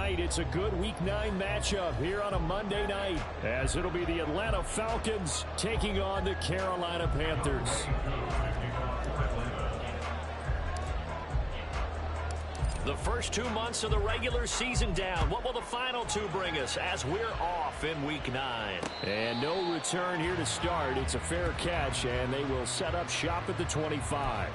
tonight, it's a good Week 9 matchup here on a Monday night, as it'll be the Atlanta Falcons taking on the Carolina Panthers. The first 2 months of the regular season down. What will the final 2 bring us as we're off in Week 9? And no return here to start. It's a fair catch, and they will set up shop at the 25.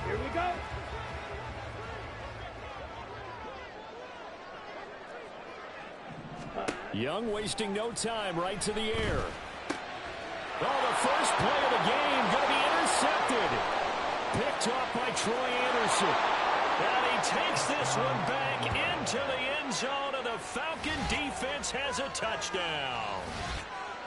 Here we go. Young wasting no time, right to the air. Oh, the first play of the game going to be intercepted. Picked off by Troy Anderson. And he takes this one back into the end zone, and the Falcon defense has a touchdown.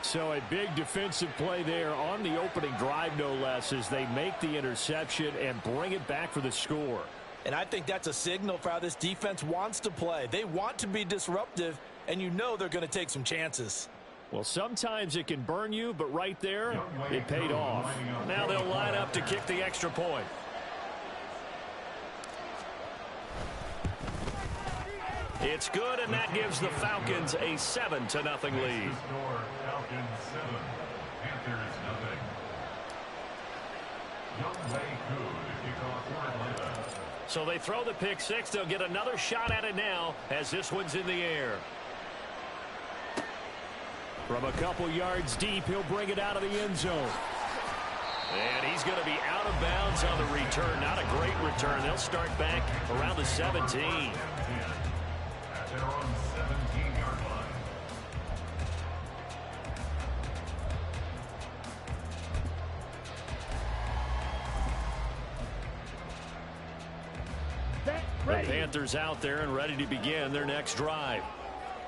So a big defensive play there on the opening drive, no less, as they make the interception and bring it back for the score. And I think that's a signal for how this defense wants to play. They want to be disruptive, and you know they're going to take some chances. Well, sometimes it can burn you, but right there, it paid off. Now they'll line up to kick the extra point. It's good, and that gives the Falcons a 7-0 lead. So they throw the pick six. They'll get another shot at it now as this one's in the air. From a couple yards deep, he'll bring it out of the end zone. And he's going to be out of bounds on the return. Not a great return. They'll start back around the 17. At their own 17-yard line. The Panthers out there and ready to begin their next drive.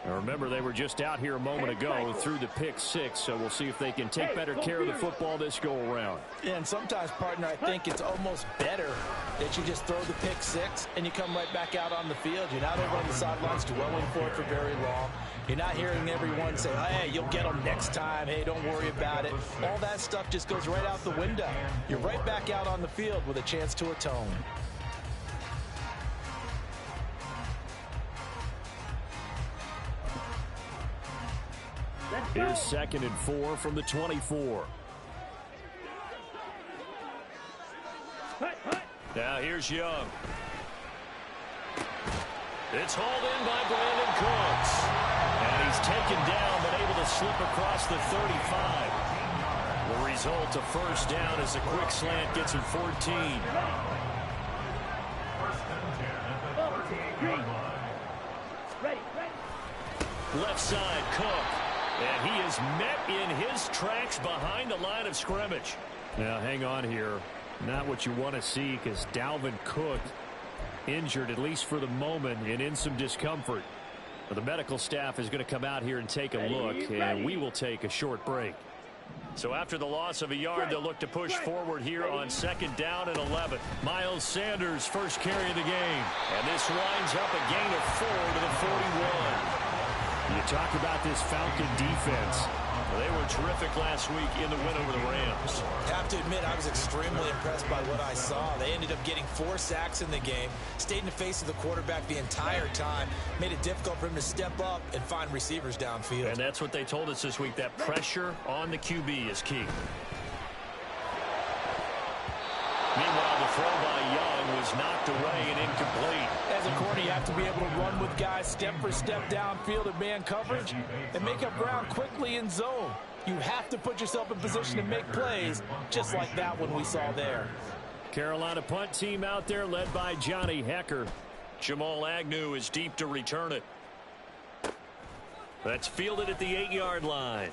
Now remember, they were just out here a moment ago through the pick six, so we'll see if they can take better care of the football this go-around. And sometimes, partner, I think it's almost better that you just throw the pick six and you come right back out on the field. You're not over on the sidelines dwelling for it for very long. You're not hearing everyone say, hey, you'll get them next time. Hey, don't worry about it. All that stuff just goes right out the window. You're right back out on the field with a chance to atone. Here's 2nd and 4 from the 24. Now here's Young. It's hauled in by Brandon Cooks. And he's taken down but able to slip across the 35. The result, a first down as a quick slant gets him 14. First and 10 at the 38-yard line. Ready. Left side, Cook. And he is met in his tracks behind the line of scrimmage. Now, hang on here. Not what you want to see, because Dalvin Cook injured, at least for the moment, and in some discomfort. The medical staff is going to come out here and take a look, and we will take a short break. So after the loss of a yard, they'll look to push forward here on 2nd down and 11. Miles Sanders, first carry of the game. And this winds up a gain of 4 to the 41. You talk about this Falcon defense. They were terrific last week in the win over the Rams. I have to admit, I was extremely impressed by what I saw. They ended up getting 4 sacks in the game, stayed in the face of the quarterback the entire time, made it difficult for him to step up and find receivers downfield. And that's what they told us this week, that pressure on the QB is key. Meanwhile, the throw by Young was knocked away and incomplete. As a corner, you have to be able to run with guys step for step downfield in man coverage and make up ground quickly in zone. You have to put yourself in position to make plays, just like that one we saw there. Carolina punt team out there led by Johnny Hecker. Jamal Agnew is deep to return it. That's fielded at the 8-yard line.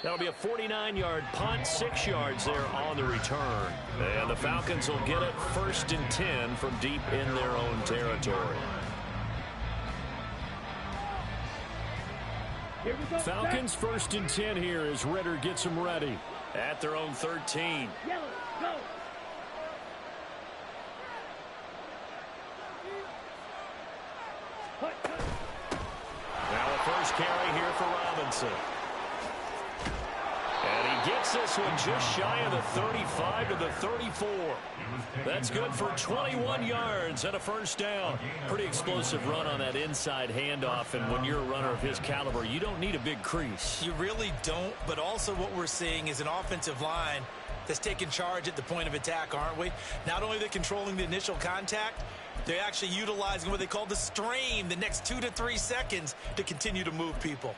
That'll be a 49-yard punt, 6 yards there on the return. And the Falcons will get it 1st and 10 from deep in their own territory. Falcons 1st and 10 here as Ritter gets them ready. At their own 13. Yellow, go. first carry here for Robinson. And he gets this one just shy of the 35 to the 34. That's good for 21 yards and a first down. Pretty explosive run on that inside handoff, and when you're a runner of his caliber, you don't need a big crease. You really don't, but also what we're seeing is an offensive line that's taking charge at the point of attack, aren't we? Not only are they controlling the initial contact, they're actually utilizing what they call the strain, the next 2 to 3 seconds, to continue to move people.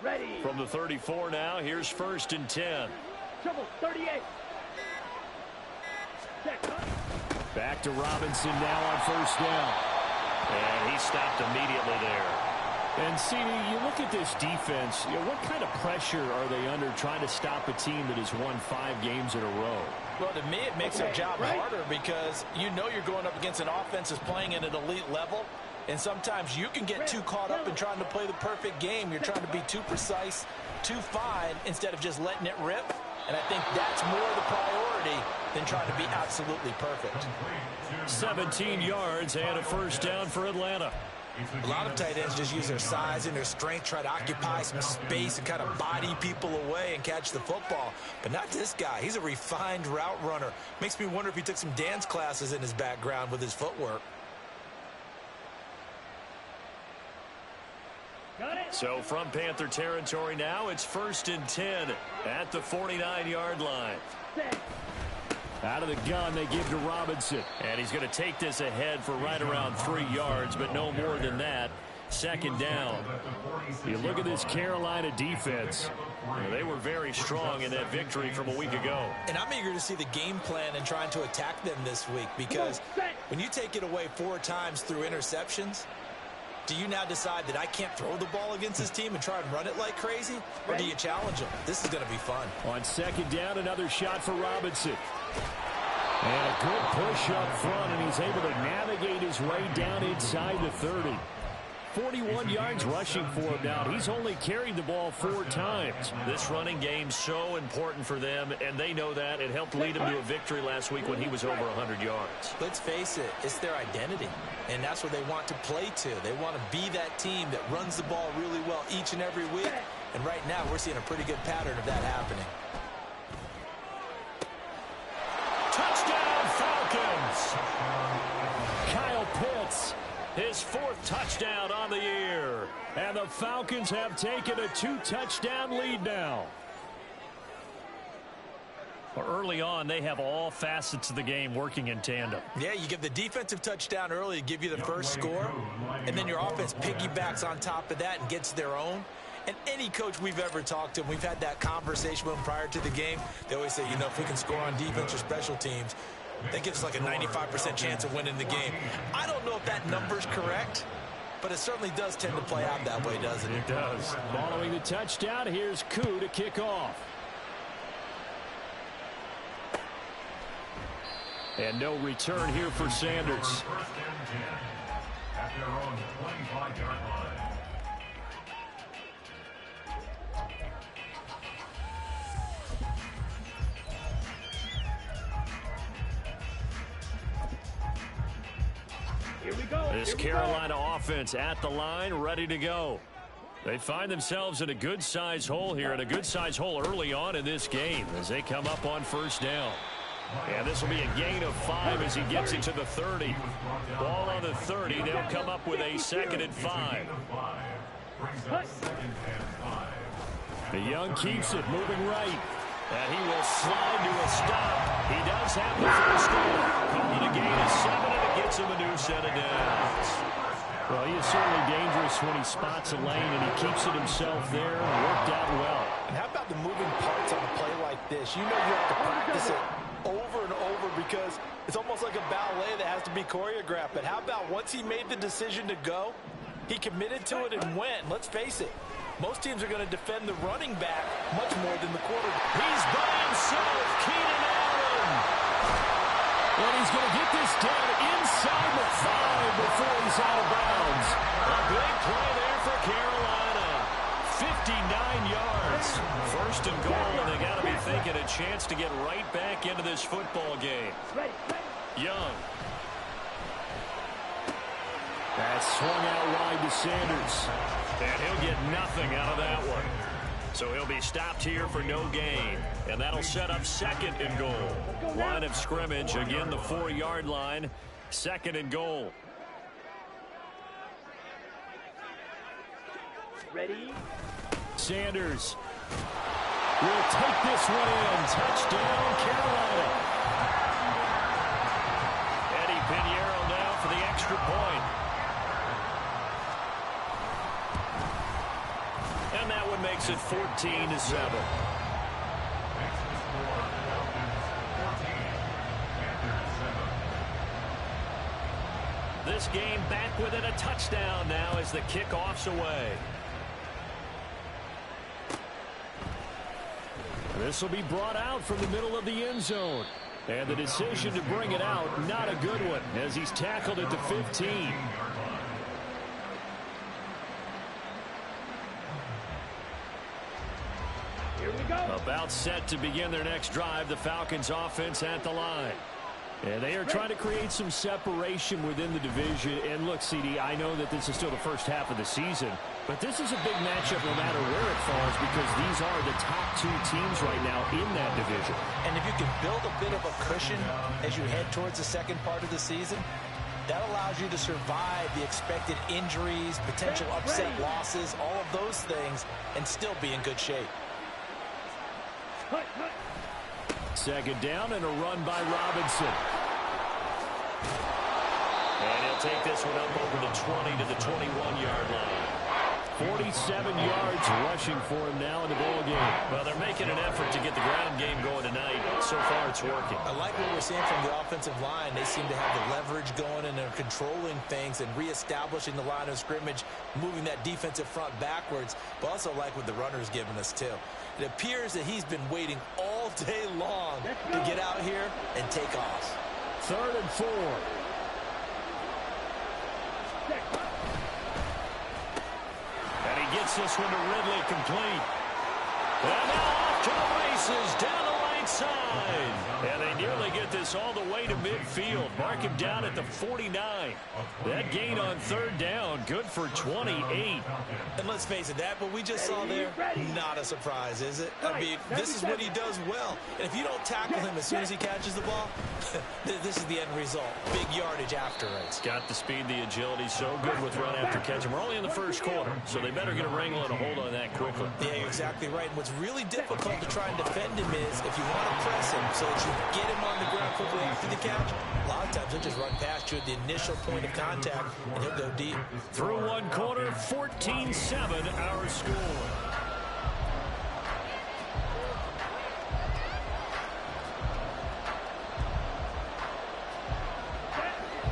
Ready. From the 34 now, here's 1st and 10. Trouble, 38. Check. Back to Robinson now on 1st down. And he stopped immediately there. And, CD, you look at this defense, what kind of pressure are they under trying to stop a team that has won 5 games in a row? Well, to me, it makes their job harder because you know you're going up against an offense that's playing at an elite level. And sometimes you can get too caught up in trying to play the perfect game. You're trying to be too precise, too fine, instead of just letting it rip. And I think that's more the priority than trying to be absolutely perfect. 17 yards and a first down for Atlanta. A lot of tight ends just use their size and their strength, try to occupy some space and kind of body people away and catch the football. But not this guy. He's a refined route runner. Makes me wonder if he took some dance classes in his background with his footwork. So from Panther territory now, it's 1st and 10 at the 49-yard line. Out of the gun, they give to Robinson. And he's going to take this ahead for right around 3 yards, but no more than that. 2nd down. You look at this Carolina defense. They were very strong in that victory from a week ago. And I'm eager to see the game plan and trying to attack them this week, because when you take it away 4 times through interceptions, do you now decide that I can't throw the ball against this team and try and run it like crazy? Or do you challenge them? This is going to be fun. On 2nd down, another shot for Robinson. And a good push up front, and he's able to navigate his way down inside the 30. 41 yards rushing for him now. He's only carried the ball 4 times. This running game's so important for them, and they know that. It helped lead them to a victory last week when he was over 100 yards. Let's face it, it's their identity, and that's what they want to play to. They want to be that team that runs the ball really well each and every week, and right now we're seeing a pretty good pattern of that happening. Touchdown, Falcons! Kyle Pitts, his 4th touchdown on the year. And the Falcons have taken a 2-touchdown lead now. Well, early on, they have all facets of the game working in tandem. Yeah, you give the defensive touchdown early to give you the first score, and then your offense piggybacks on top of that and gets their own. And any coach we've ever talked to, we've had that conversation with them prior to the game, they always say, you know, if we can score on defense or special teams, that gives us like a 95% chance of winning the game. I don't know if that number's correct, but it certainly does tend to play out that way, doesn't it? It does. Following the touchdown, here's Koo to kick off. And no return here for Sanders. 1st and 10 at their own 25-yard line. Here we go. This Carolina offense at the line, ready to go. They find themselves in a good-sized hole here, and a good-sized hole early on in this game as they come up on 1st down. And this will be a gain of 5 as he gets into the 30. Ball on the 30. They'll come up with a 2nd and 5. The young keeps it moving right. And he will slide to a stop. He does have the first down. Calling a gain of 7, and it gets him a new set of downs. Well, he is certainly dangerous when he spots a lane, and he keeps it himself there and worked out well. And how about the moving parts on a play like this? You know you have to practice it over and over because it's almost like a ballet that has to be choreographed. But how about once he made the decision to go, he committed to it and went. Let's face it, most teams are going to defend the running back much more than the quarterback. He's by himself, Keenan Allen. And he's going to get this down inside the 5 before he's out of bounds. A big play there for Carolina. yards. First and goal, and they got to be thinking a chance to get right back into this football game. Young. That's swung out wide to Sanders. And he'll get nothing out of that one. So he'll be stopped here for no gain. And that'll set up second and goal. Line of scrimmage, again the 4-yard line. Second and goal. Ready? Sanders will take this one in. Touchdown, Carolina. Eddie Pinheiro now for the extra point. And that one makes it 14-7. This game back within a touchdown now as the kickoff's away. This will be brought out from the middle of the end zone. And the decision to bring it out, not a good one, as he's tackled at the 15. Here we go. About set to begin their next drive, the Falcons offense at the line. And they are trying to create some separation within the division. And look, CD, I know that this is still the first half of the season, but this is a big matchup no matter where it falls because these are the top 2 teams right now in that division. And if you can build a bit of a cushion as you head towards the second part of the season, that allows you to survive the expected injuries, potential upset losses, all of those things, and still be in good shape. Second down and a run by Robinson. And he'll take this one up over the 20 to the 21-yard line. 47 yards rushing for him now in the ball game. Well, they're making an effort to get the ground game going tonight. So far, it's working. I like what we're seeing from the offensive line. They seem to have the leverage going and they're controlling things and reestablishing the line of scrimmage, moving that defensive front backwards. But also like what the runner's giving us, too. It appears that he's been waiting all day long to get out here and take off. 3rd and 4. And he gets this one to Ridley complete. And now off to the races down the right side. And they nearly get this all the way to midfield. Mark him down at the 49. That gain on 3rd down, good for 28. And let's face it, that what we just saw there, not a surprise, is it? I mean, this is what he does well. And if you don't tackle him as soon as he catches the ball, this is the end result. Big yardage after it. He's got the speed, the agility, so good with run after catch. And we're only in the first quarter, so they better get a wrangle and a hold on that quickly. Yeah, you're exactly right. And what's really difficult to try and defend him is if you want to press him so that you get him on the ground quickly after the catch, a lot of times he'll just run past you at the initial point of contact, and he'll go deep. Through one quarter, 14-7 our score.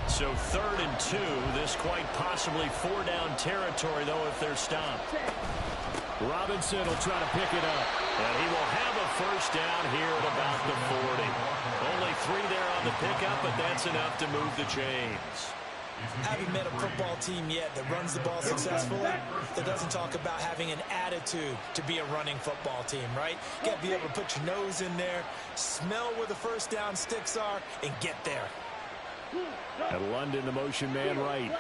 So 3rd and 2, this quite possibly 4-down territory, though, if they're stopped. Robinson will try to pick it up. And he will have a first down here at about the 40. Only 3 there on the pickup, but that's enough to move the chains. I haven't met a football team yet that runs the ball successfully that doesn't talk about having an attitude to be a running football team, right? You got to be able to put your nose in there, smell where the first down sticks are, and get there. At London, the motion man right.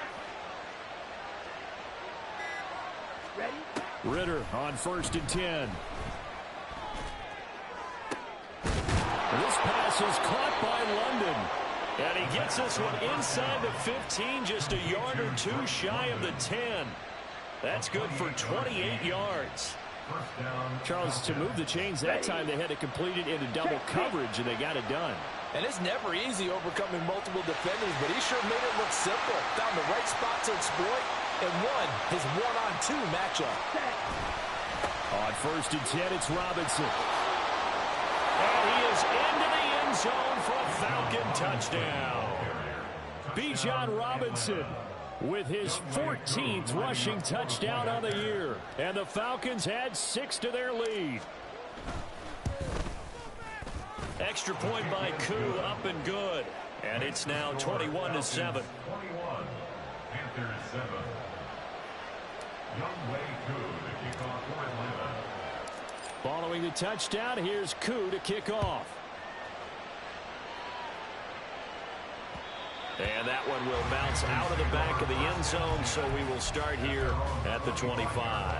Ritter on 1st and 10. This pass is caught by London. And he gets this one inside the 15, just a yard or 2 shy of the 10. That's good for 28 yards. Charles, to move the chains that time, they had to complete it into double coverage, and they got it done. And it's never easy overcoming multiple defenders, but he sure made it look simple. Found the right spot to exploit and won his one-on-2 matchup. On 1st and 10, it's Robinson. And he is into the end zone for a Falcon touchdown. Bijan Robinson with his 14th rushing touchdown on the year. And the Falcons add 6 to their lead. Extra point by Koo, up and good. And it's now 21-7. 21, Panthers 7. Young Way Koo, the kickoff for Atlanta. Throwing the touchdown, here's Koo to kick off. And that one will bounce out of the back of the end zone, so we will start here at the 25.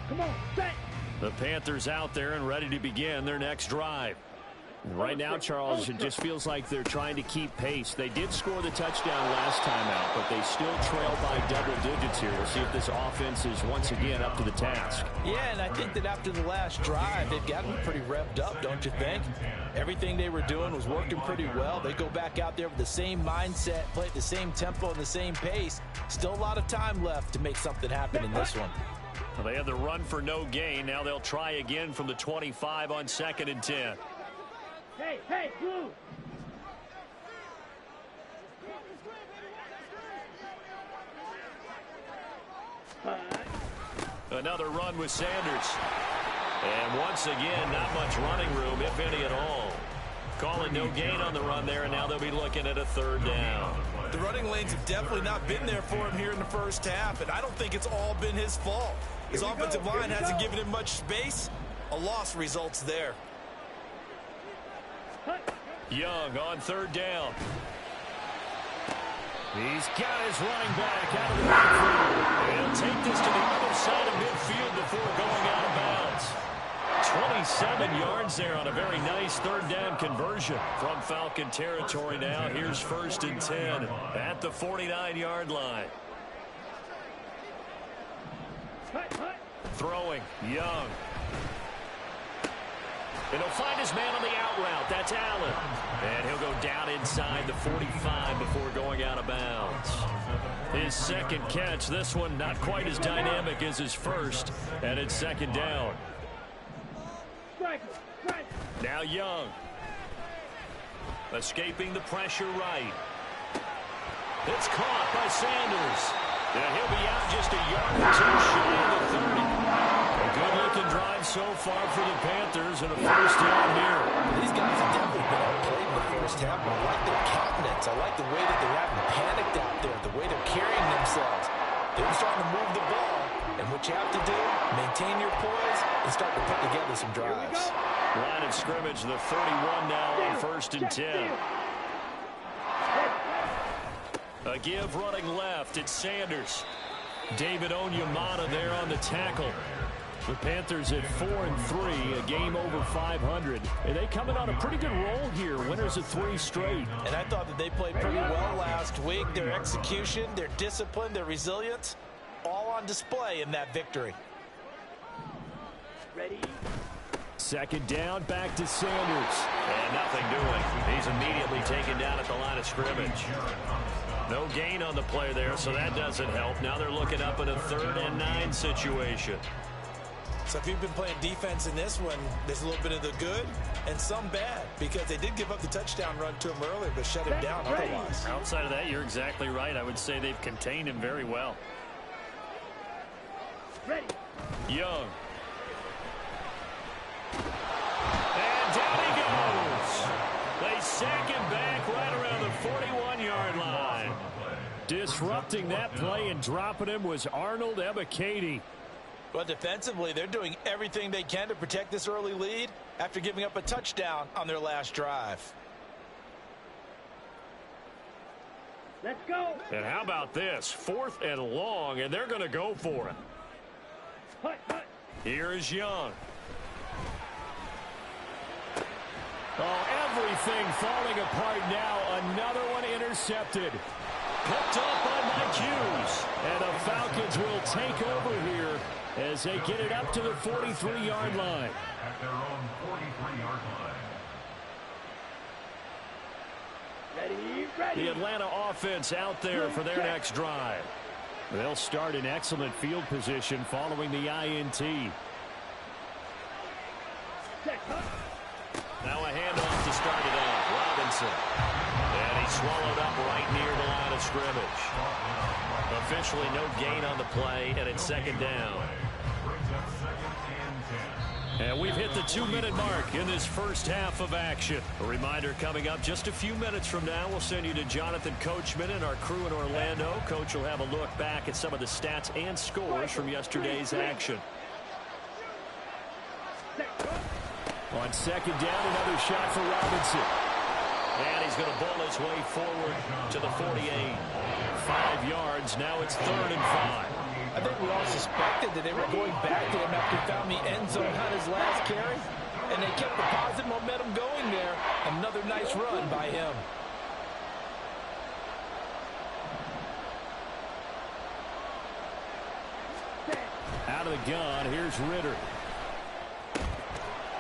Come on, set. The Panthers out there and ready to begin their next drive. Right now, Charles, it just feels like they're trying to keep pace. They did score the touchdown last time out, but they still trail by double digits here. We'll see if this offense is once again up to the task. Yeah, and I think that after the last drive, they've gotten pretty revved up, don't you think? Everything they were doing was working pretty well. They go back out there with the same mindset, play at the same tempo and the same pace. Still a lot of time left to make something happen in this one. Well, they had the run for no gain. Now they'll try again from the 25 on 2nd and 10. Hey, hey, Blue. Another run with Sanders. And once again, not much running room, if any at all. Calling no gain on the run there, and now they'll be looking at a 3rd down. The running lanes have definitely not been there for him here in the first half, and I don't think it's all been his fault. His offensive line hasn't given him much space. A loss results there. Young on 3rd down. He's got his running back out of the backfield. He'll take this to the other side of midfield before going out of bounds. 27 yards there on a very nice 3rd down conversion from Falcon territory now. Here's 1st and 10 at the 49-yard line. Throwing, Young. And he'll find his man on the out route. That's Allen. And he'll go down inside the 45 before going out of bounds. His 2nd catch. This one not quite as dynamic as his first. And it's 2nd down. Now Young. Escaping the pressure right. It's caught by Sanders. And he'll be out just a yard or two shy of the 30. A good-looking drive so far for the Panthers and a 1st down here. These guys have definitely been outplayed in the first half, but I like their countenance. I like the way that they're having panicked out there, the way they're carrying themselves. They're starting to move the ball, and what you have to do, maintain your poise and start to put together some drives. Line of scrimmage, the 31 now on 1st and 10. A give running left. It's Sanders. David Onyemata there on the tackle. The Panthers at 4-3, a game over 500. And they coming on a pretty good roll here. Winners of 3 straight. And I thought that they played pretty well last week. Their execution, their discipline, their resilience, all on display in that victory. Ready. 2nd down, back to Sanders. And nothing doing. He's immediately taken down at the line of scrimmage. No gain on the play there, so that doesn't help. Now they're looking up at a 3rd and 9 situation. So if you've been playing defense in this one, there's a little bit of the good and some bad, because they did give up the touchdown run to him earlier, but shut him down otherwise. Outside of that, you're exactly right. I would say they've contained him very well. Ready. Young. And down he goes. They sack him back right around the 41-yard line. Disrupting that play and dropping him was Arnold Ebiketie. But defensively, they're doing everything they can to protect this early lead after giving up a touchdown on their last drive. Let's go. And how about this? 4th and long, and they're going to go for it. Hut, hut. Here is Young. Oh, everything falling apart now. Another one intercepted. Picked up by Mike Hughes. And the Falcons will take over here as they get it up to the 43-yard line. At their own 43-yard line. Ready. The Atlanta offense out there for their next drive. They'll start in excellent field position following the INT. Set, hut. Now a handoff to start it off. Robinson. And he's swallowed up right near the line of scrimmage. Officially no gain on the play, and it's 2nd down. Brings up 2nd and 10. And we've hit the 2-minute mark in this first half of action. A reminder coming up just a few minutes from now. We'll send you to Jonathan Coachman and our crew in Orlando. Coach will have a look back at some of the stats and scores from yesterday's action. On second down, another shot for Robinson. And he's going to bowl his way forward to the 48. 5 yards. Now it's 3rd and 5. I think we all suspected that they were going back to him after he found the end zone on his last carry. And they kept the positive momentum going there. Another nice run by him. Out of the gun, here's Ritter.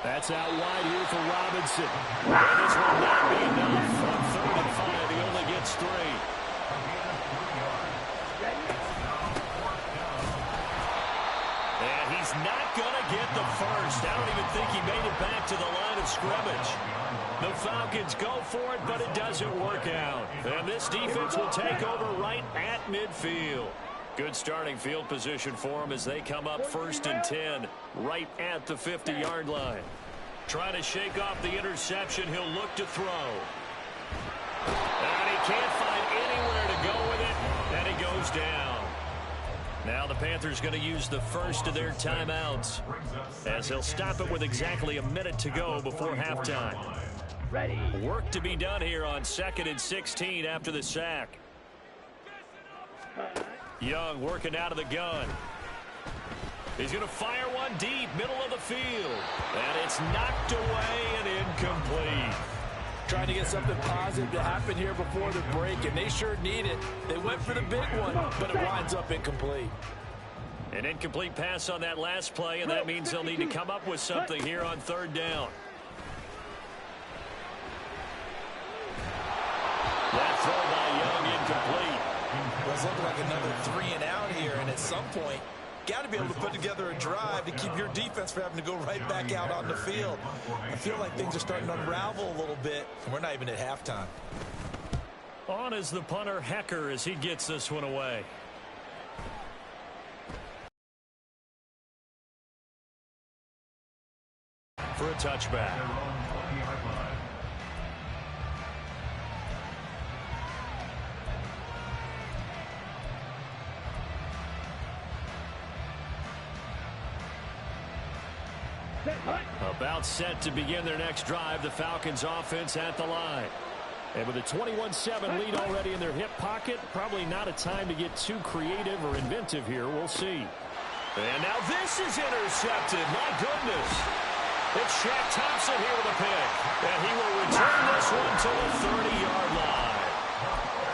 That's out wide here for Robinson. And this will not be enough. On 3rd and 5, he only gets 3. And he's not going to get the first. I don't even think he made it back to the line of scrimmage. The Falcons go for it, but it doesn't work out. And this defense will take over right at midfield. Good starting field position for them as they come up 1st and 10 right at the 50-yard line. Trying to shake off the interception. He'll look to throw. And he can't find anywhere to go with it. And he goes down. Now the Panthers going to use the first of their timeouts as he'll stop it with exactly a minute to go before halftime. Work to be done here on 2nd and 16 after the sack. Young working out of the gun. He's going to fire one deep, middle of the field. And it's knocked away and incomplete. Trying to get something positive to happen here before the break, and they sure need it. They went for the big one, but it winds up incomplete. An incomplete pass on that last play, and that means they'll need to come up with something here on 3rd down. That throw by Young incomplete. Well, it's looking like another 3 and out here, and at some point, got to be able to put together a drive to keep your defense from having to go right back out on the field. I feel like things are starting to unravel a little bit, and we're not even at halftime. On is the punter, Hecker, as he gets this one away. For a touchback. About set to begin their next drive. The Falcons offense at the line. And with a 21-7 lead already in their hip pocket, probably not a time to get too creative or inventive here. We'll see. And now this is intercepted. My goodness. It's Shaq Thompson here with a pick. And he will return this one to the 30-yard line.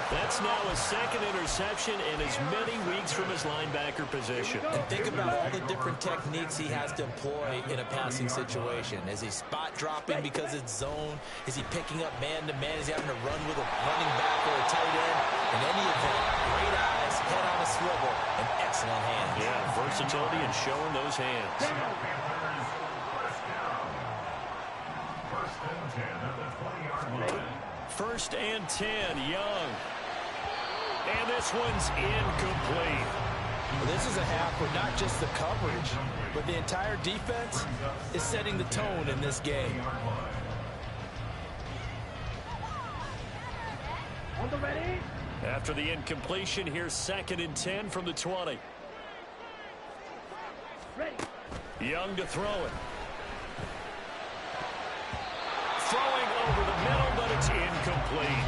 That's now a 2nd interception in as many weeks from his linebacker position. And think about all the different techniques he has to employ in a passing situation. Is he spot dropping because it's zone? Is he picking up man-to-man? Is he having to run with a running back or a tight end? In any event, great eyes, head on a swivel, and excellent hands. Yeah, versatility and showing those hands. First and 10, Young. And this one's incomplete. Well, this is a half where not just the coverage, but the entire defense is setting the tone in this game. On the ready. After the incompletion, here's 2nd and 10 from the 20. Ready. Young to throw it. Throwing over the middle, but it's incomplete.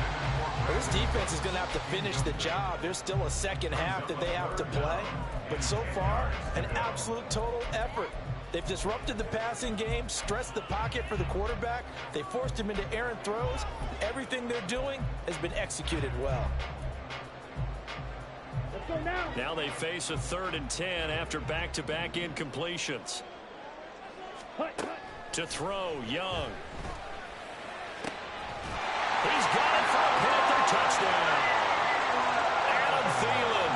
Well, this defense is going to have to finish the job. There's still a second half that they have to play. But so far, an absolute total effort. They've disrupted the passing game, stressed the pocket for the quarterback. They forced him into errant throws. Everything they're doing has been executed well. Let's go now. Now they face a 3rd and 10 after back-to-back incompletions. To throw, Young. He's got it for a Panther touchdown. Adam Thielen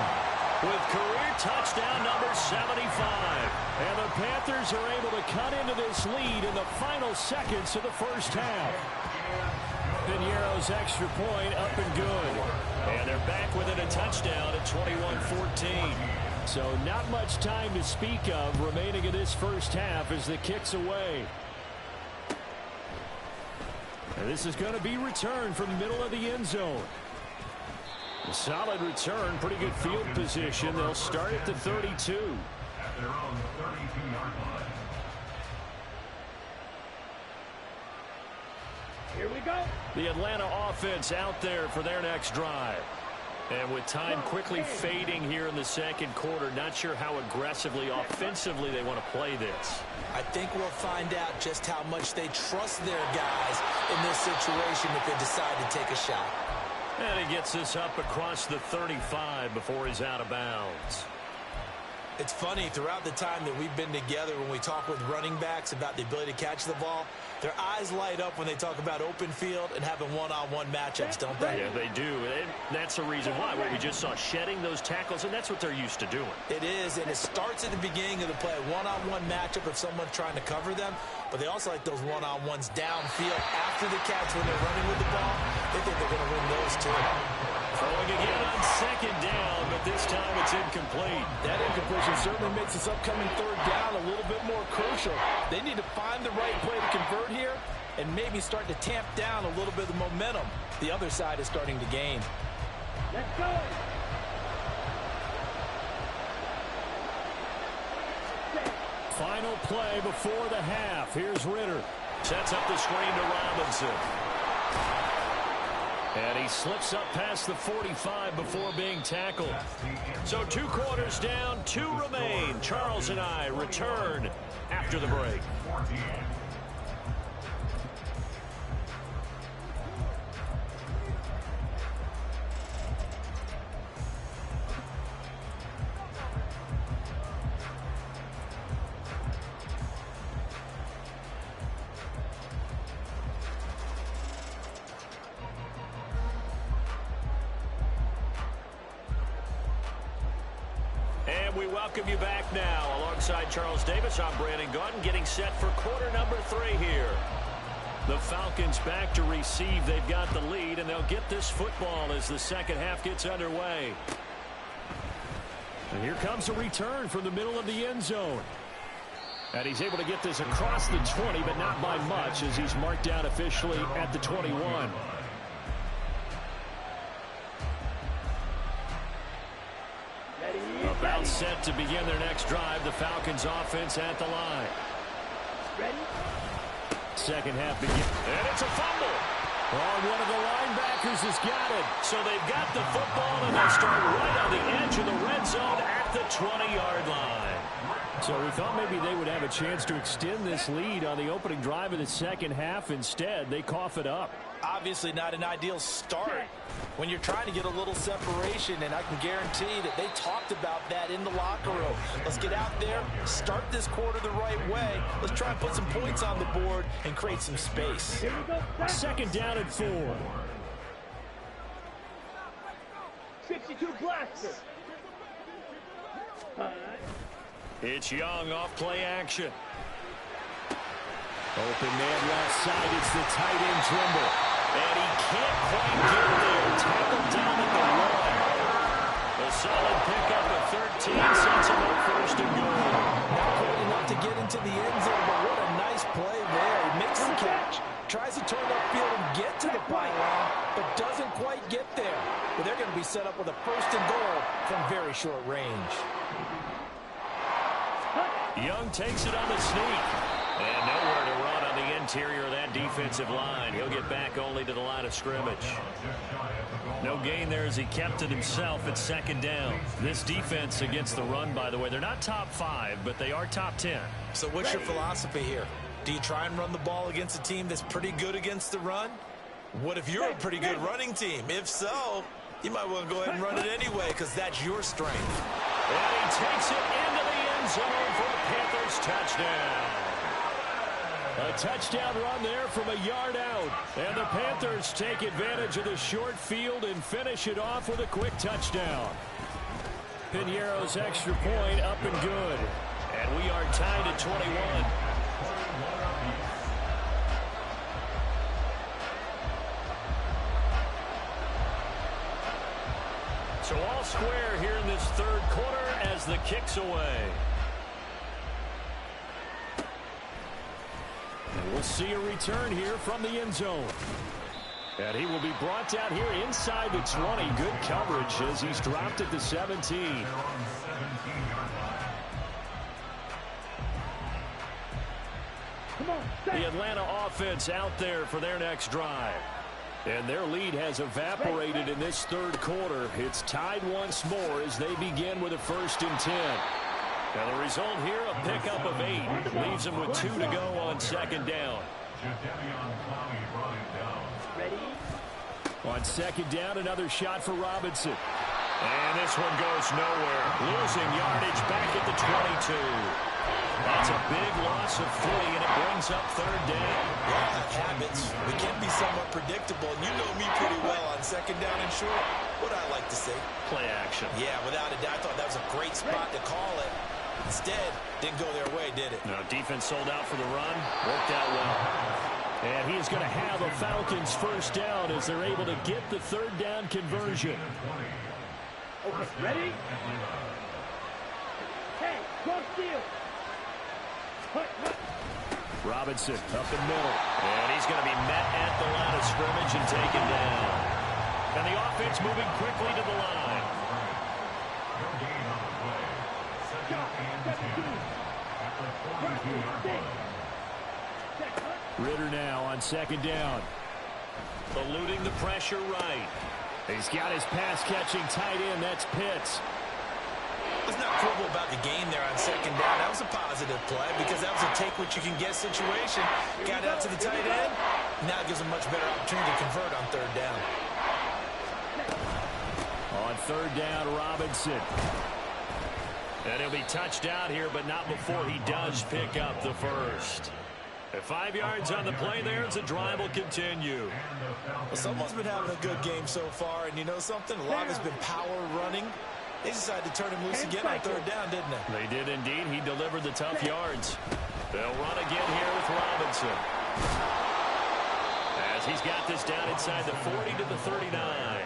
with career touchdown number 75. And the Panthers are able to cut into this lead in the final seconds of the first half. Piñeiro's extra point up and good. And they're back within a touchdown at 21-14. So not much time to speak of remaining in this first half as the kick's away. And this is going to be returned from the middle of the end zone. A solid return, pretty good field position. They'll start at the 32. At their own 32-yard line. Here we go. The Atlanta offense out there for their next drive. And with time quickly fading here in the second quarter, not sure how aggressively, offensively they want to play this. I think we'll find out just how much they trust their guys in this situation if they decide to take a shot. And he gets this up across the 35 before he's out of bounds. It's funny, throughout the time that we've been together, when we talk with running backs about the ability to catch the ball, their eyes light up when they talk about open field and having one-on-one matchups, don't they? Yeah, they do. And that's the reason why. What we just saw, shedding those tackles, and that's what they're used to doing. It is, and it starts at the beginning of the play. One-on-one matchup if someone's trying to cover them, but they also like those one-on-ones downfield after the catch when they're running with the ball. They think they're going to win those too. Throwing again on second down, but this time it's incomplete. That incompletion certainly makes this upcoming third down a little bit more crucial. They need to find the right play to convert here and maybe start to tamp down a little bit of the momentum the other side is starting to gain. Let's go. Final play before the half. Here's Ritter. Sets up the screen to Robinson. And he slips up past the 45 before being tackled. So 2 quarters down, 2 remain. Charles and I return after the break. We welcome you back now. Alongside Charles Davis, I'm Brandon Gaudin, getting set for quarter number 3 here. The Falcons back to receive. They've got the lead, and they'll get this football as the second half gets underway. And here comes a return from the middle of the end zone. And he's able to get this across the 20, but not by much, as he's marked out officially at the 21. About set to begin their next drive. The Falcons offense at the line. Ready? Second half begins. And it's a fumble. Oh, one of the linebackers has got it. So they've got the football, and they'll start right on the edge of the red zone at the 20-yard line. So we thought maybe they would have a chance to extend this lead on the opening drive of the second half. Instead, they cough it up. Obviously not an ideal start when you're trying to get a little separation, and I can guarantee that they talked about that in the locker room. Let's get out there, start this quarter the right way. Let's try and put some points on the board and create some space. Here we go. Second down and 4. 62 blaster. It's Young off play action. Open man left side. It's the tight end Trimble. And he can't quite get there. Tackled down at the 1. A solid pickup of 13 sets him up first and goal. Not quite enough to get into the end zone, but what a nice play there. He makes the catch, tries to turn upfield and get to the pylon, but doesn't quite get there. But they're going to be set up with a first and goal from very short range. Young takes it on the sneak. And nowhere to run on the interior of that defensive line. He'll get back only to the line of scrimmage. No gain there as he kept it himself at second down. This defense against the run, by the way, they're not top 5, but they are top 10. So what's your philosophy here? Do you try and run the ball against a team that's pretty good against the run? What if you're a pretty good running team? If so, you might want to go ahead and run it anyway, because that's your strength. And he takes it into the end zone for a Panthers touchdown. A touchdown run there from a yard out. And the Panthers take advantage of the short field and finish it off with a quick touchdown. Piñeiro's extra point up and good. And we are tied at 21. So all square here in this third quarter as the kick's away. And we'll see a return here from the end zone. And he will be brought down here inside the 20. Good coverage as he's dropped at the 17. The Atlanta offense out there for their next drive. And their lead has evaporated in this third quarter. It's tied once more as they begin with a 1st and 10. Now the result here, a pickup of 8. Leaves them with 2 to go on 2nd down. On 2nd down, another shot for Robinson. And this one goes nowhere. Losing yardage back at the 22. That's a big loss of 3, and it brings up 3rd down. Yeah, habits. We can be somewhat predictable, and you know me pretty well on 2nd down and short. What I like to say? Play action. Yeah, without a doubt. I thought that was a great spot to call it. Instead, didn't go their way, did it? No, defense sold out for the run. Worked out well. And he's going to have a Falcons 1st down as they're able to get the 3rd down conversion. Okay, ready? Hey, cross field. Robinson up the middle. And he's going to be met at the line of scrimmage and taken down. And the offense moving quickly to the line. Ritter now on 2nd down. Eluding the pressure right. He's got his pass-catching tight end. That's Pitts. Let's not quibble about the game there on 2nd down. That was a positive play because that was a take-what-you-can-get situation. Got out to the tight end. Now it gives a much better opportunity to convert on 3rd down. On 3rd down, Robinson. And he'll be touched out here, but not before he does pick up the 1st. At 5 yards on the play there, as the drive will continue. Well, someone's been having a good game so far, and you know something? A lot has been power running. They decided to turn him loose again on 3rd down, didn't they? They did indeed. He delivered the tough yards. They'll run again here with Robinson. As he's got this down inside the 40 to the 39.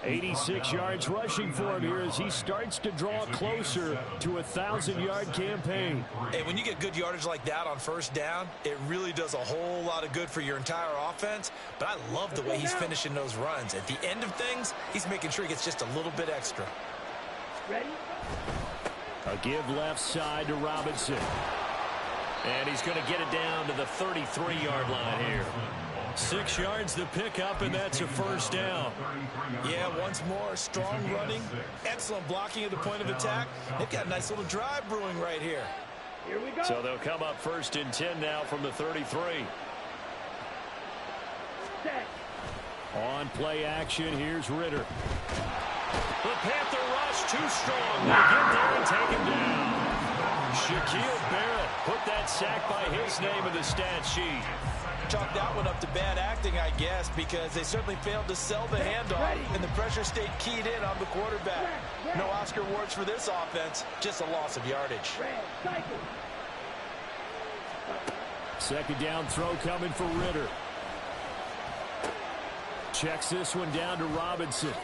86 yards rushing for him here as he starts to draw closer to a 1,000-yard campaign. Hey, when you get good yardage like that on 1st down, it really does a whole lot of good for your entire offense. But I love the way he's finishing those runs. At the end of things, he's making sure he gets just a little bit extra. Ready? A give left side to Robinson. And he's going to get it down to the 33-yard line here. 6 yards to pick up, and that's a 1st down. Yeah, once more, strong running, excellent blocking at the point of attack. They've got a nice little drive brewing right here. Here we go. So they'll come up 1st and 10 now from the 33. Set. On play action, here's Ritter. The Panther rush too strong. They get there and take him down. Shaquille Barrett put that sack by his name in the stat sheet. Chalk that one up to bad acting, I guess, because they certainly failed to sell the handoff, and the pressure stayed keyed in on the quarterback. No Oscar awards for this offense, just a loss of yardage. 2nd down throw coming for Ritter. Checks this one down to Robinson.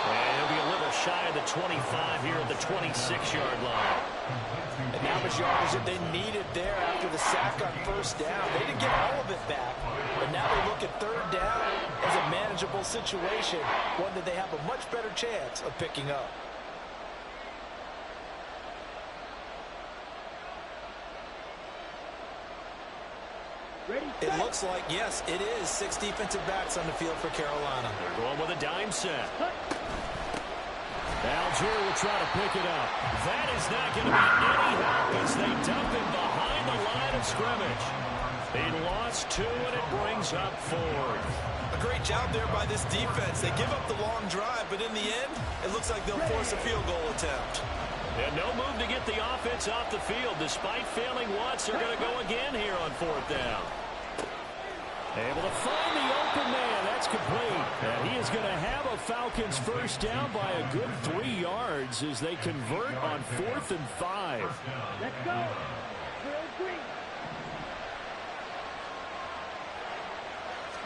And he'll be a little shy of the 25 here at the 26-yard line. And that was yardage that they needed there after the sack on 1st down. They didn't get all of it back, but now they look at 3rd down as a manageable situation, one that they have a much better chance of picking up. It looks like, yes, it is 6 defensive backs on the field for Carolina. They're going with a dime set. Algier will try to pick it up. That is not going to be any help as they dump him behind the line of scrimmage. He lost 2, and it brings up 4th. A great job there by this defense. They give up the long drive, but in the end, it looks like they'll force a field goal attempt. And no move to get the offense off the field. Despite failing once, they're going to go again here on 4th down. Able to find the open man. That's complete. And he is going to have a Falcons 1st down by a good 3 yards as they convert on 4th and 5. Let's go. Drill 3.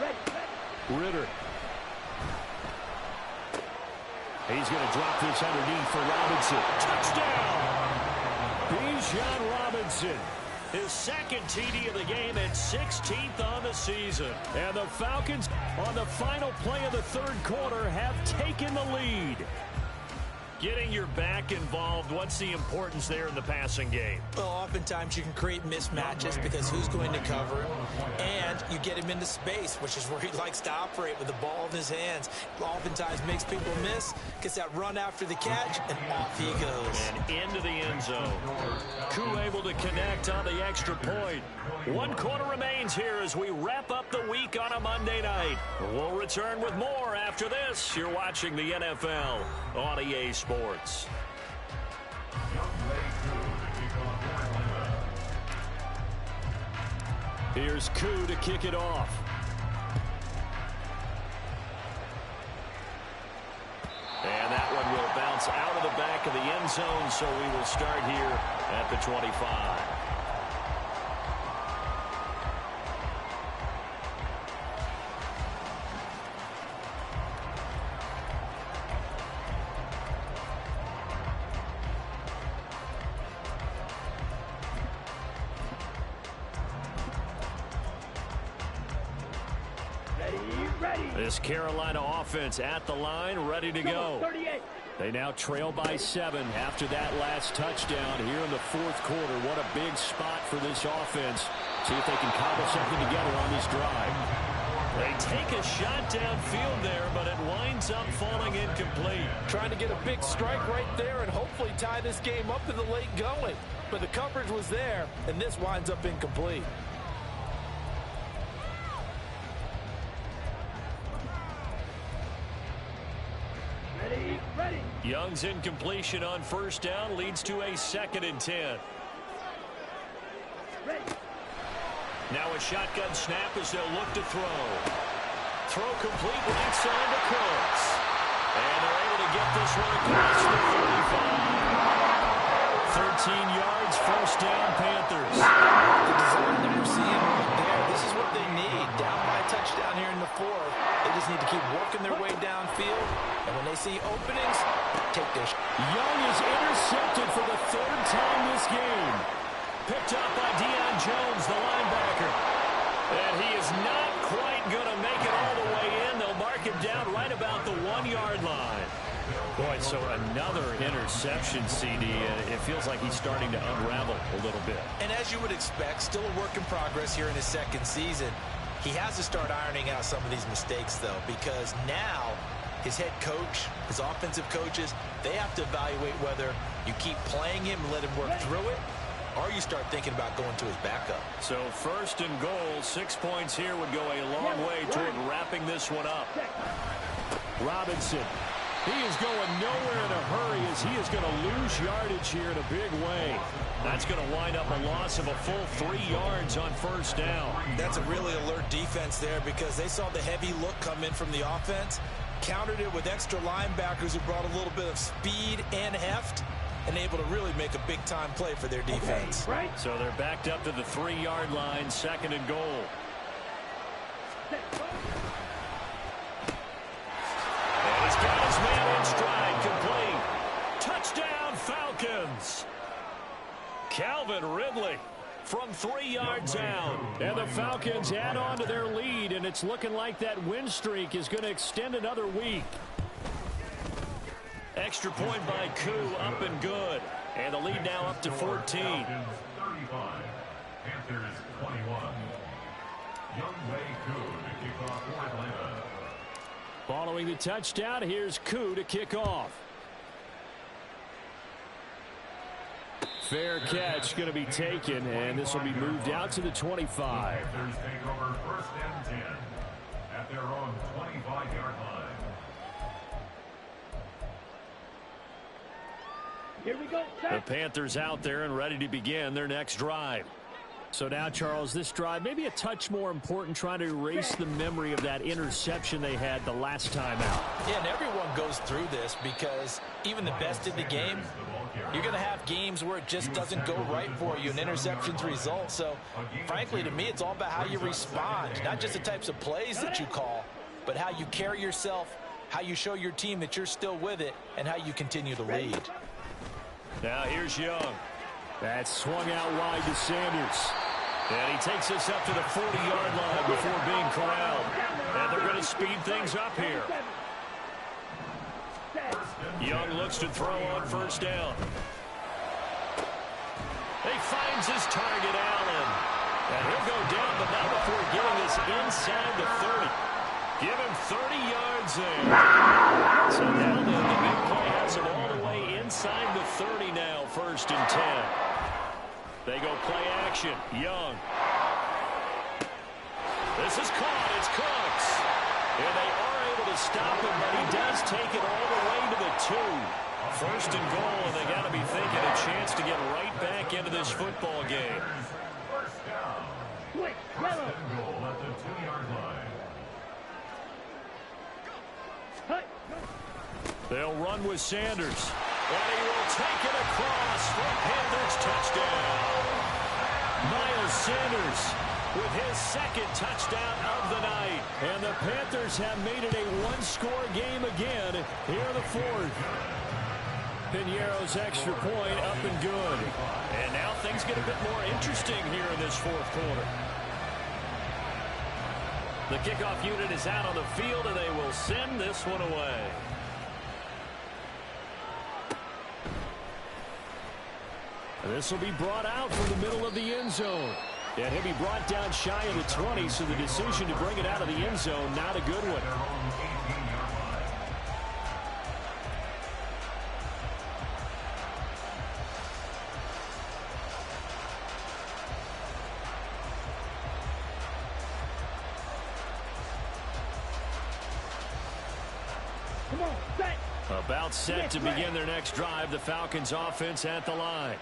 Ready. Ritter. He's going to drop this underneath for Robinson. Touchdown! Bijan Robinson. His second TD of the game and 16th on the season. And the Falcons, on the final play of the third quarter, have taken the lead. Getting your back involved, what's the importance there in the passing game? Well, oftentimes you can create mismatches because who's going to cover him, and you get him into space, which is where he likes to operate with the ball in his hands. Oftentimes makes people miss, gets that run after the catch, and off he goes. And into the end zone. Koo able to connect on the extra point. 1 quarter remains here as we wrap up the week on a Monday night. We'll return with more after this. You're watching the NFL on EA Sports. Here's Koo to kick it off. And that one will bounce out of the back of the end zone, so we will start here at the 25. This Carolina offense at the line, ready to go. 38. They now trail by 7 after that last touchdown here in the fourth quarter. What a big spot for this offense. See if they can cobble something together on this drive. They take a shot downfield there, but it winds up falling incomplete. Trying to get a big strike right there and hopefully tie this game up in the late going. But the coverage was there, and this winds up incomplete. Ready. Young's incompletion on first down leads to a 2nd and 10. Ready. Now a shotgun snap as they'll look to throw. Throw complete right side to Cooks. And they're able to get this one across the 35. 13 yards, first down, Panthers. The design that we're seeing right there, this is what they need. Down by a touchdown here in the fourth. They just need to keep working their way downfield. And when they see openings, take their shot. Young is intercepted for the 3rd time this game. Picked up by Deion Jones, the linebacker. And he is not quite going to make it all the way in. They'll mark him down right about the 1-yard line. Boy, so another interception, CD. It feels like he's starting to unravel a little bit. And as you would expect, still a work in progress here in his second season. He has to start ironing out some of these mistakes, though, because now his head coach, his offensive coaches, they have to evaluate whether you keep playing him and let him work through it, or you start thinking about going to his backup. So 1st and goal, 6 points here would go a long way toward wrapping this one up. Robinson. He is going nowhere in a hurry as he is going to lose yardage here in a big way. That's going to wind up a loss of a full 3 yards on first down. That's a really alert defense there because they saw the heavy look come in from the offense, countered it with extra linebackers who brought a little bit of speed and heft, and able to really make a big-time play for their defense. Okay, right. So they're backed up to the 3-yard line, 2nd and goal. And he's got his man in stride, complete. Touchdown, Falcons. Calvin Ridley from 3 yards out. And the Falcons add on to their lead, and it's looking like that win streak is going to extend another week. Extra point by Koo, up and good. And the lead now up to 14. 35. Panthers 21. Young Koo to kick off for Atlanta. Following the touchdown, here's Koo to kick off. Fair catch going to be taken, and this will be moved out to the 25. Panthers take over 1st and 10 at their own 25-yard line. Here we go. The Panthers out there and ready to begin their next drive. So now, Charles, this drive maybe a touch more important, trying to erase the memory of that interception they had the last time out. Yeah, and everyone goes through this because even the best in the game, you're going to have games where it just doesn't go right for you, and interceptions result. So, frankly, to me, it's all about how you respond, not just the types of plays that you call, but how you carry yourself, how you show your team that you're still with it, and how you continue to lead. Now here's Young. That's swung out wide to Sanders. And he takes us up to the 40-yard line before being corralled. And they're going to speed things up here. Young looks to throw on first down. He finds his target, Allen. And he'll go down, but not before getting this inside the 30. Give him 30 yards there. So now the big play has him all the way inside the 30 now, 1st and 10. They go play action. Young. This is caught. It's Cooks. And they are able to stop him, but he does take it all the way to the 2. 1st and goal, and they got to be thinking a chance to get right back into this football game. First down. First and goal at the 2-yard line. They'll run with Sanders. And he will take it across for a Panthers touchdown. Miles Sanders with his 2nd touchdown of the night. And the Panthers have made it a one-score game again here in the 4th. Piñeiro's extra point up and good. And now things get a bit more interesting here in this 4th quarter. The kickoff unit is out on the field, and they will send this one away. This will be brought out from the middle of the end zone. And he'll be brought down shy of the 20, so the decision to bring it out of the end zone, not a good one. About set to begin their next drive, the Falcons offense at the line.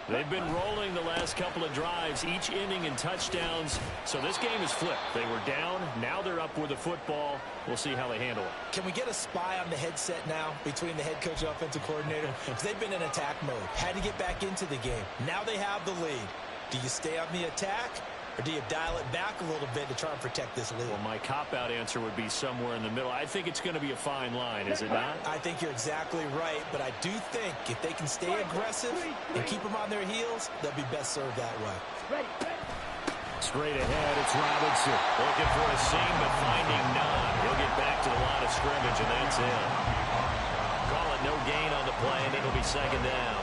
They've been rolling the last couple of drives, each inning in touchdowns. So this game is flipped. They were down. Now they're up with the football. We'll see how they handle it. Can we get a spy on the headset now between the head coach and offensive coordinator? Because they've been in attack mode. Had to get back into the game. Now they have the lead. Do you stay on the attack, or do you dial it back a little bit to try and protect this lead? Well, my cop-out answer would be somewhere in the middle. I think it's going to be a fine line, is it not? I think you're exactly right, but I do think if they can stay aggressive and keep them on their heels, they'll be best served that way. Straight ahead, it's Robinson. Looking for a seam, but finding none. He'll get back to the line of scrimmage, and that's it. Call it no gain on the play, and it'll be 2nd down.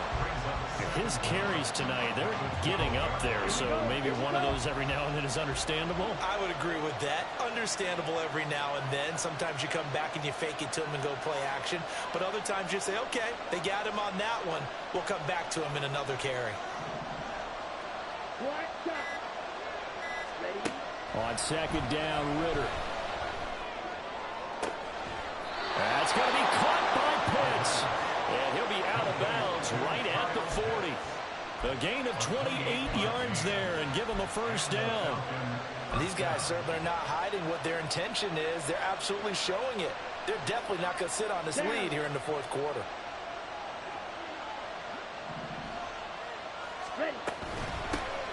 His carries tonight, they're getting up there, so maybe one of those every now and then is understandable. I would agree with that. Understandable every now and then. Sometimes you come back and you fake it to him and go play action. But other times you say, okay, they got him on that one. We'll come back to him in another carry. On 2nd down, Ritter. That's going to be caught by Pitts. And he'll be out of bounds right at the 40. A gain of 28 yards there and give him a 1st down. And these guys certainly are not hiding what their intention is. They're absolutely showing it. They're definitely not going to sit on this lead here in the 4th quarter.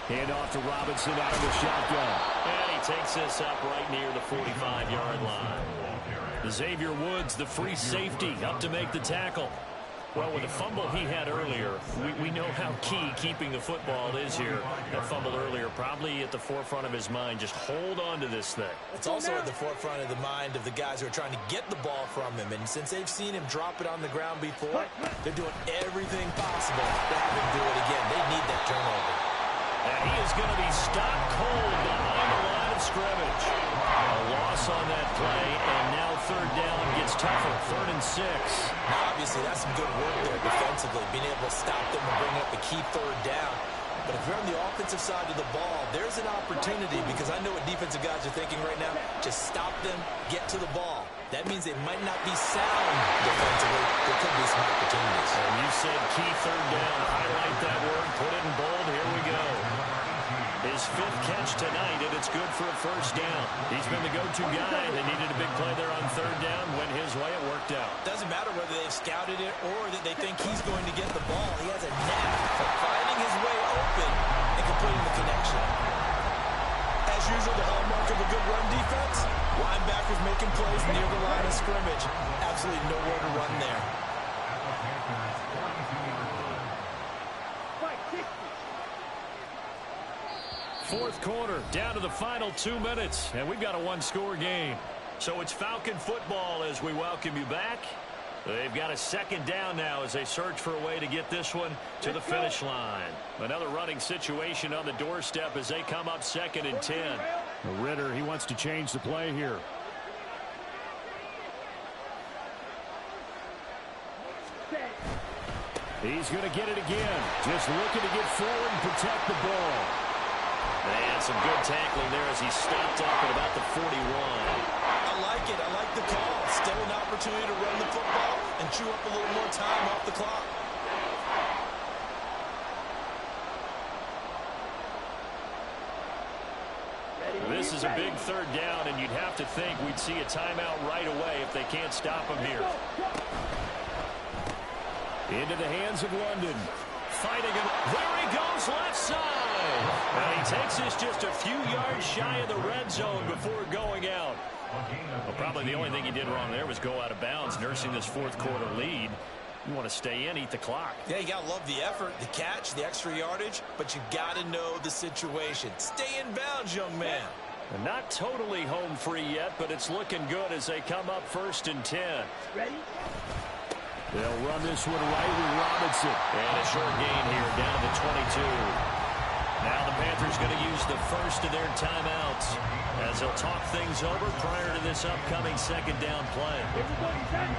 Hand off to Robinson out of the shotgun. And he takes this up right near the 45-yard line. Xavier Woods, the free safety, up to make the tackle. Well, with the fumble he had earlier, we know how key keeping the football is here. That fumble earlier probably at the forefront of his mind. Just hold on to this thing. It's also at the forefront of the mind of the guys who are trying to get the ball from him. And since they've seen him drop it on the ground before, they're doing everything possible to have him do it again. They need that turnover. And he is going to be stopped cold behind the line of scrimmage. A loss on that play, and now 3rd down gets tougher. 3rd and 6. Now, obviously, that's some good work there defensively, being able to stop them and bring up a key 3rd down. But if you're on the offensive side of the ball, there's an opportunity, because I know what defensive guys are thinking right now. Just stop them, get to the ball. That means they might not be sound defensively. There could be some opportunities. And you said key 3rd down. Highlight that word. Put it in bold. Here we go. His 5th catch tonight, and it's good for a 1st down. He's been the go-to guy. They needed a big play there on 3rd down. Went his way. It worked out. Doesn't matter whether they've scouted it or that they think he's going to get the ball. He has a knack for finding his way open and completing the connection. As usual, the hallmark of a good run defense? Linebackers making plays near the line of scrimmage. Absolutely nowhere to run there. Fourth quarter, down to the final 2 minutes, and we've got a one-score game. So it's Falcon football as we welcome you back. They've got a second down now as they search for a way to get this one to the finish line. Another running situation on the doorstep as they come up 2nd and 10. Ritter, he wants to change the play here. He's going to get it again. Just looking to get forward and protect the ball. And some good tackling there as he stopped up at about the 41. I like it. I like the call. Still an opportunity to run the football and chew up a little more time off the clock. This is a big third down, and you'd have to think we'd see a timeout right away if they can't stop him here. Into the hands of London. Fighting him. There he goes, left side. And he takes this just a few yards shy of the red zone before going out. Well, probably the only thing he did wrong there was go out of bounds, nursing this fourth quarter lead. You want to stay in, eat the clock. Yeah, you got to love the effort, the catch, the extra yardage, but you got to know the situation. Stay in bounds, young man. And not totally home free yet, but it's looking good as they come up 1st and 10. Ready? They'll run this one right with Robinson. And a short gain here down to the 22. Now the Panthers going to use the first of their timeouts as they'll talk things over prior to this upcoming second down play. Everybody ready?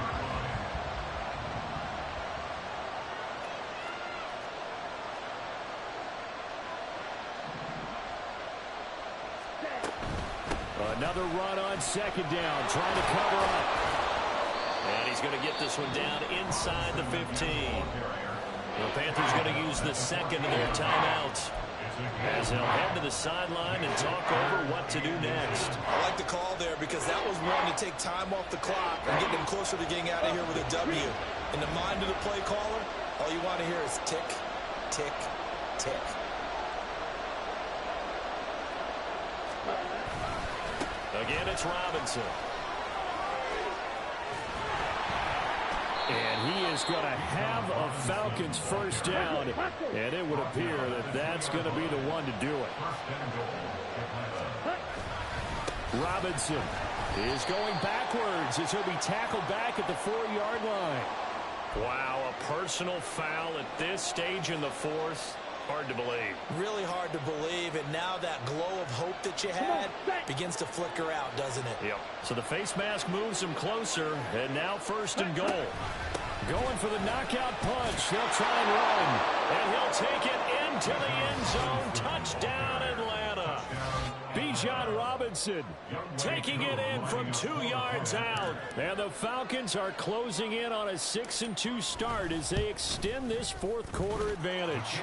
Another run on 2nd down, trying to cover up. And he's going to get this one down inside the 15. The Panthers going to use the second of their timeouts as they'll head to the sideline and talk over what to do next. I like the call there because that was one to take time off the clock and get them closer to getting out of here with a W. In the mind of the play caller, all you want to hear is tick, tick, tick. Again, it's Robinson. And he is going to have a Falcons first down, and it would appear that that's going to be the one to do it. Robinson is going backwards as he'll be tackled back at the 4-yard line. Wow, a personal foul at this stage in the fourth. Hard to believe. Really hard to believe, and now that glow of hope that you had begins to flicker out, doesn't it? Yep. So the face mask moves him closer, and now 1st and goal. Going for the knockout punch. They'll try and run, and he'll take it into the end zone. Touchdown, Atlanta. Bijan Robinson taking it in from 2 yards out. And the Falcons are closing in on a 6-2 start as they extend this fourth quarter advantage.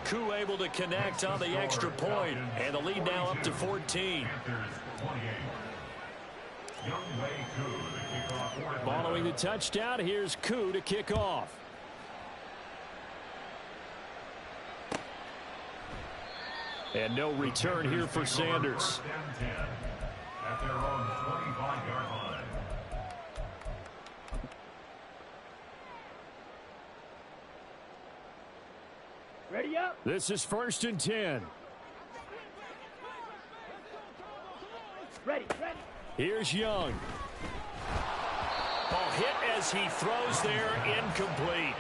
Koo able to connect on the extra point, and the lead now up to 14. Following the touchdown, here's Koo to kick off. And no return here for Sanders. At their own 25-yard line. Ready up? This is 1st and 10. Ready, ready. Here's Young. Ball hit as he throws there, incomplete.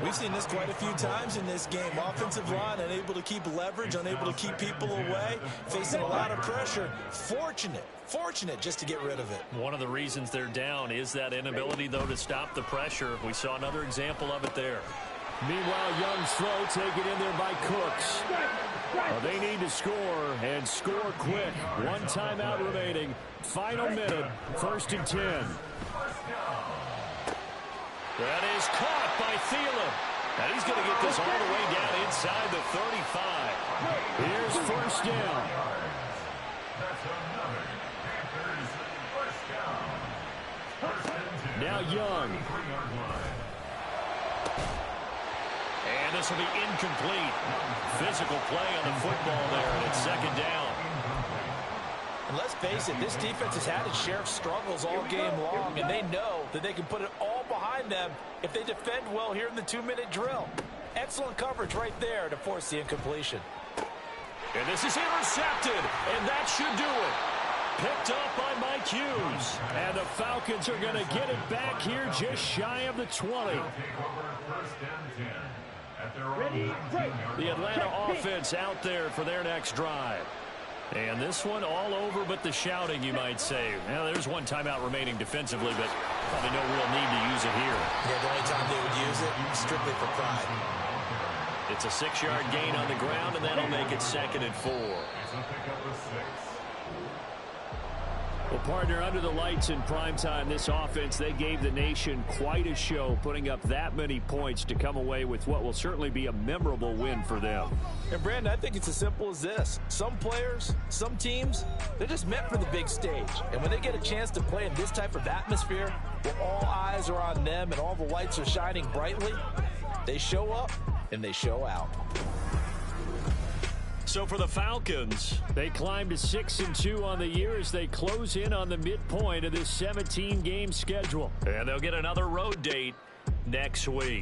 We've seen this quite a few times in this game. Offensive line unable to keep leverage, unable to keep people away, facing a lot of pressure. Fortunate just to get rid of it. One of the reasons they're down is that inability, though, to stop the pressure. We saw another example of it there. Meanwhile, Young's throw taken in there by Cooks. They need to score, and score quick. One timeout remaining. Final minute, 1st and 10. That is caught by Thielen. And he's going to get this all the way down inside the 35. Here's 1st down. That's another Panthers first down. 1st and 10. Now Young. 3-yard line. And this will be incomplete. Physical play on the football there, and it's 2nd down. And let's face it, this defense has had its share of struggles all game long, and they know that they can put it all behind them if they defend well here in the 2-minute drill. Excellent coverage right there to force the incompletion. And this is intercepted, and that should do it. Picked up by Mike Hughes. And the Falcons are going to get it back here just shy of the 20. Take over 1st and 10 at their own Ready, 19 break. yard The Atlanta offense out there for their next drive. And this one all over but the shouting, you might say. Well, there's one timeout remaining defensively, but probably no real need to use it here. Yeah, the only time they would use it, strictly for pride. It's a 6-yard gain on the ground, and that'll make it 2nd and 4. It's a pickup of 6. Well, partner, under the lights in primetime, this offense, they gave the nation quite a show, putting up that many points to come away with what will certainly be a memorable win for them. And, Brandon, I think it's as simple as this. Some players, some teams, they're just meant for the big stage. And when they get a chance to play in this type of atmosphere, where all eyes are on them and all the lights are shining brightly, they show up and they show out. So for the Falcons, they climb to 6-2 on the year as they close in on the midpoint of this 17-game schedule. And they'll get another road date next week.